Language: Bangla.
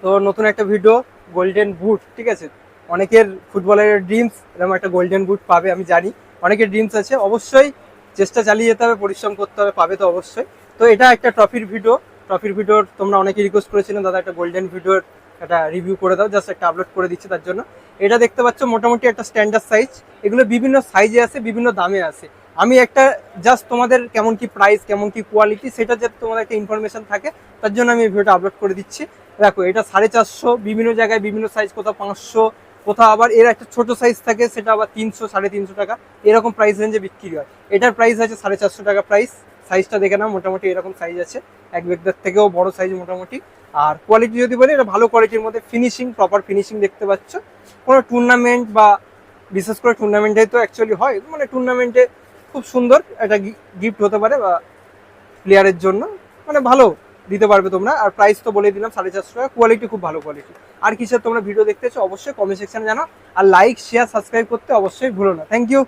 তো নতুন একটা ভিডিও, গোল্ডেন বুট, ঠিক আছে। অনেকের ফুটবলের ড্রিমস এরকম একটা গোল্ডেন বুট পাবে, আমি জানি অনেকের ড্রিমস আছে। অবশ্যই চেষ্টা চালিয়ে যেতে হবে, পরিশ্রম করতে হবে, পাবে তো অবশ্যই। তো এটা একটা ট্রফির ভিডিওর তোমরা অনেকে রিকোয়েস্ট করেছিলেন, দাদা একটা গোল্ডেন ভিডিওর একটা রিভিউ করে দাও, জাস্ট একটা আপলোড করে দিচ্ছি তার জন্য। এটা দেখতে পাচ্ছ মোটামুটি একটা স্ট্যান্ডার্ড সাইজ। এগুলো বিভিন্ন সাইজে আছে, বিভিন্ন দামে আছে। আমি একটা জাস্ট তোমাদের কেমন কি প্রাইস, কেমন কি কোয়ালিটি, সেটা যাতে তোমাদের একটা ইনফরমেশন থাকে, তার জন্য আমি এই ভিডিওটা আপলোড করে দিচ্ছি। দেখো এটা 450, বিভিন্ন জায়গায় বিভিন্ন সাইজ, কোথাও 500, কোথাও আবার এর একটা ছোট সাইজ থাকে, সেটা আবার 300, 350 টাকা, এরকম প্রাইস রেঞ্জে বিক্রি হয়। এটার প্রাইস আছে 450 টাকা প্রাইস। সাইজটা দেখে নাও, মোটামুটি এরকম সাইজ আছে, এক ব্যক্তির থেকেও বড় সাইজ মোটামুটি। আর কোয়ালিটি যদি বলি, এটা ভালো কোয়ালিটির মধ্যে, ফিনিশিং, প্রপার ফিনিশিং দেখতে পাচ্ছ। কোনো টুর্নামেন্ট বা বিশেষ করে টুর্নামেন্টে তো অ্যাকচুয়ালি হয়, মানে টুর্নামেন্টে খুব সুন্দর একটা গিফট হতে পারে, বা প্লেয়ারের জন্য মানে ভালো দিতে পারবে তোমরা। আর প্রাইস তো বলে দিলাম 450 টাকা, কোয়ালিটি খুব ভালো কোয়ালিটি। আর কিসের তোমরা ভিডিও দেখতেছো অবশ্যই কমেন্ট সেকশনে জানাও, আর লাইক, শেয়ার, সাবস্ক্রাইব করতে অবশ্যই ভুলো না। Thank you.